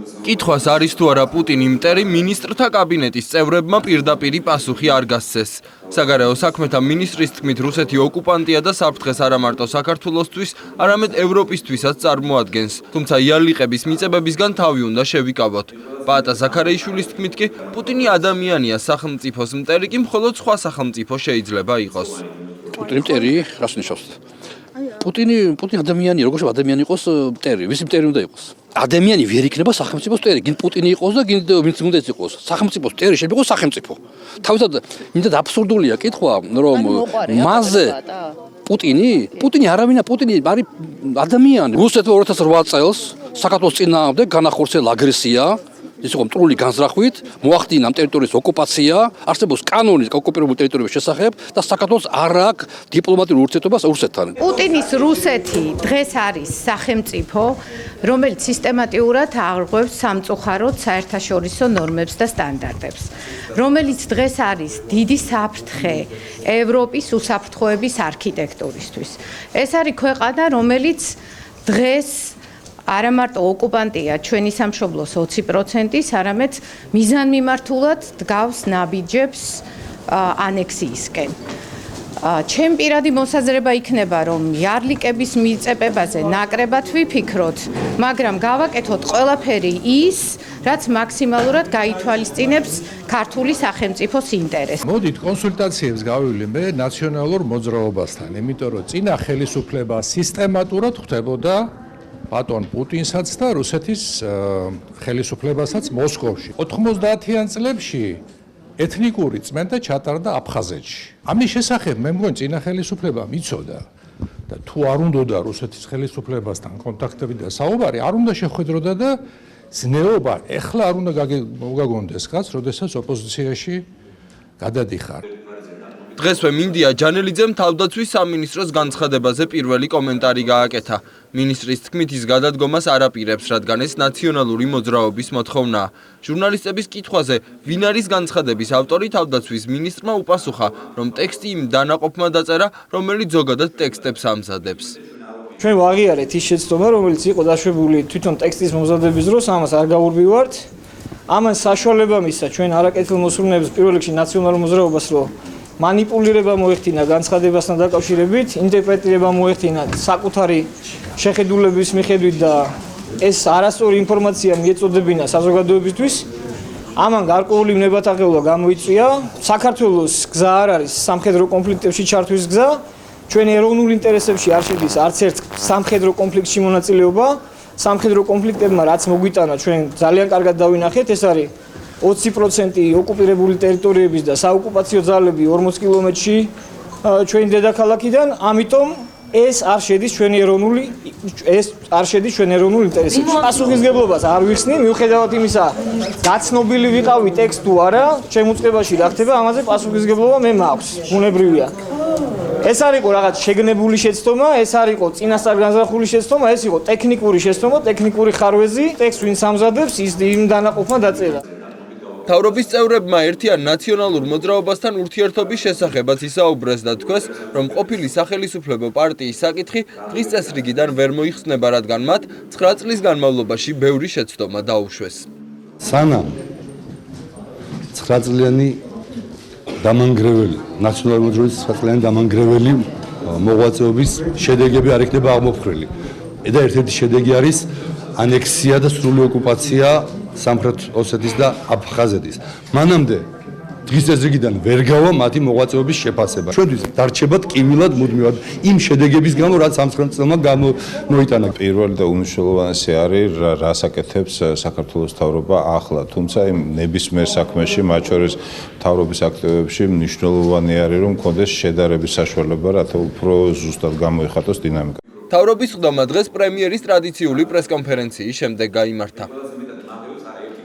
კითხვას არის თუ არა პუტინი მტერი, მინისტრთა კაბინეტის წევრებმა პირდაპირი პასუხი არ გასცეს. საგარეო საქმეთა მინისტრის თქმით, რუსეთი ოკუპანტია და საფრთხეს არა მარტო საქართველოსთვის, არამედ ევროპისთვისაც წარმოადგენს. თუმცა იალიყების მიწებებისგან თავი უნდა შევიკავოთ. პაატა ზაქარეიშვილის თქმით კი, პუტინი ადამიანია, სახელმწიფოს მტერი კი მხოლოდ სხვა სახელმწიფო შეიძლება იყოს. პუტინი მტერი, რას ნიშნავს? პუტინი ადამიანია, როგორც ადამიანი იყოს მტერი, ვისი მტერი უნდა იყოს? ადამიანი ვერ იქნება სახელმწიფოს მტერი, გინ პუტინი იყოს და გინ ვინც უნდა იყოს. სახელმწიფოს მტერი შეიძლება იყოს სახელმწიფო. თავისად იმდად აბსურდულია კითხვა, რომ მასზე პუტინი არავინა, პუტინი არის ადამიანი. რუსეთმა 2008 წელს საქართველოს წინააღმდეგ განახორციელა აგრესია. ის იყო მტრული განზრახვით, მოახდინა ამ ტერიტორიის ოკუპაცია, არსებობს კანონი ოკუპირებულ ტერიტორიების შესახებ და საქართველოს არ აქვს დიპლომატიურ ურთიერთობას რუსეთთან. პუტინის რუსეთი დღეს არის სახელმწიფო, რომელიც სისტემატიურად აღრღვევს სამწუხაროდ საერთაშორისო ნორმებს და სტანდარტებს, რომელიც დღეს არის დიდი საფრთხე ევროპის უსაფრთხოების არქიტექტურისთვის. ეს არის ქვეყანა, რომელიც დღეს არა მარტო ოკუპანტია ჩვენი სამშობლოს 20%-ის, არამედ მიზანმიმართულად დგავს ნაბიჯებს ანექსიისკენ. ჩემი პირადი მოსაზრება იქნება, რომ იარლიკების მიწებებაზე ნაკრებად ვიფიქროთ, მაგრამ გავაკეთოთ ყველაფერი ის, რაც მაქსიმალურად გაითვალისწინებს ქართული სახელმწიფოს ინტერესს. მოდით კონსულტაციებს გავივლინე ნაციონალურ მოძრაობასთან, იმიტომ რომ წინა ხელისუფლება სისტემატურად ხვდებოდა ბატონ პუტინსაც და რუსეთის ხელისუფლებასაც მოსკოვში. 90-იან წლებში ეთნიკური წმენდა ჩატარდა აფხაზეთში. ამის შესახებ მე მგონი წინა ხელისუფლება მიცოდა და თუ არ უნდოდა რუსეთის ხელისუფლებასთან კონტაქტები და საუბარი არ უნდა შეხვედროდა და ზნეობა ეხლა არ უნდა მოგაგონდეს კაც, როდესაც ოპოზიციაში გადადიხარ. დღესვე მინდია ჯანელიძემ თავდაცვის სამინისტროს განცხადებაზე პირველი კომენტარი გააკეთა. მინისტრის თქმით ის გადადგომას არ აპირებს, რადგან ეს ნაციონალური მოძრაობის მოთხოვნაა. ჟურნალისტების კითხვაზე, ვინ არის განცხადების ავტორი, თავდაცვის მინისტრმა უპასუხა, რომ ტექსტი იმ დანაყოფმა დაწერა, რომელიც ზოგადად ტექსტებს ამზადებს. ჩვენ ვაღიარეთ ის შეცდომა, რომელიც იყო დაშვებული თვითონ ტექსტის მომზადების დროს, ამას არ გავურბივართ. ამან საშუალება მისცა ჩვენ არაკეთილმოსურნეებს პირველ რიგში ნაციონალურ მოძრაობას, რომ манипулირება მოეხდინა განცხადებასთან დაკავშირებით, ინტერპრეტირება მოეხდინა საკუთარი შეხედულების მიხედვით და ეს არასწორი ინფორმაცია მიეწოდებინა საზოგადოებისთვის. ამან გარკვეული ნებათაღელვა გამოიწვია. საქართველოს გზა არ არის სამხედრო კონფლიქტებში ჩართვის გზა. ჩვენი ეროვნულ ინტერესებში არ შედის არც ერთ სამხედრო კონფლიქტში მონაწილეობა. სამხედრო კონფლიქტებმა რაც მოგვიტანა, ჩვენ ძალიან კარგად დავინახეთ, ეს არის 20% ოკუპირებული ტერიტორიების და საოკუპაციო ძალები 40 კილომეტრში ჩვენი დედაქალაქიდან, ამიტომ ეს არ შედის ჩვენი ეროვნული ინტერესებში. პასუხისმგებლობას არ ვიხსნი, მიუხედავად იმისა, გაცნობილი ვიყავი ტექსტ თუ არა, ჩემ უწყებაში რა ხდება, ამაზე პასუხისმგებლობა მე მაქვს, ბუნებრივია. ეს არ იყო რაღაც შეგნებული შეცდომა, ეს არ იყო წინასწარ განზრახული შეცდომა, ეს იყო ტექნიკური შეცდომა, ტექნიკური ხარვეზი, ტექსტ ვინც ამზადებს, ის იმ დანაყოფმა დაწერა. მთავრობის წევრებმა ერთიან ნაციონალურ მოძრაობასთან ურთიერთობის შესახებაც ისაუბრეს და თქვეს, რომ ყოფილი სახელისუფლებო პარტიის საკითხი დღის წესრიგიდან ვერ მოიხსნება, რადგან მათ 9 წლის განმავლობაში ბევრი შეცდომა დაუშვეს. სანამ 9 წლიანი დამანგრეველი, ნაციონალური მოძრაობის 9 წლიანი დამანგრეველი მოღვაწეობის შედეგები არ იქნება აღმოფხრილი. და ერთ-ერთი შედეგი არის ანექსია და სრული ოკუპაცია სამხრეთ ოსეთის და აფხაზეთის. მანამდე დღის წესრიგიდან ვერ გავა მათი მოღვაწეობის შეფასება. ჩვენთვის დარჩება ტკივილად მუდმივად იმ შედეგების გამო, რაც ამ 9 წელმა გამოიტანა. პირველი და უმნიშვნელოვანესი არის რას აკეთებს საქართველოს მთავრობა ახლა, თუმცა იმ ნებისმიერ საქმეში, მათ შორის მთავრობის აქტივობებში მნიშვნელოვანი არის, რომ მქონდეს შედარების საშუალება, რათა უფრო ზუსტად გამოიხატოს დინამიკა. მთავრობის ხდომა დღეს პრემიერის ტრადიციული პრესკონფერენციის შემდეგ გაიმართა.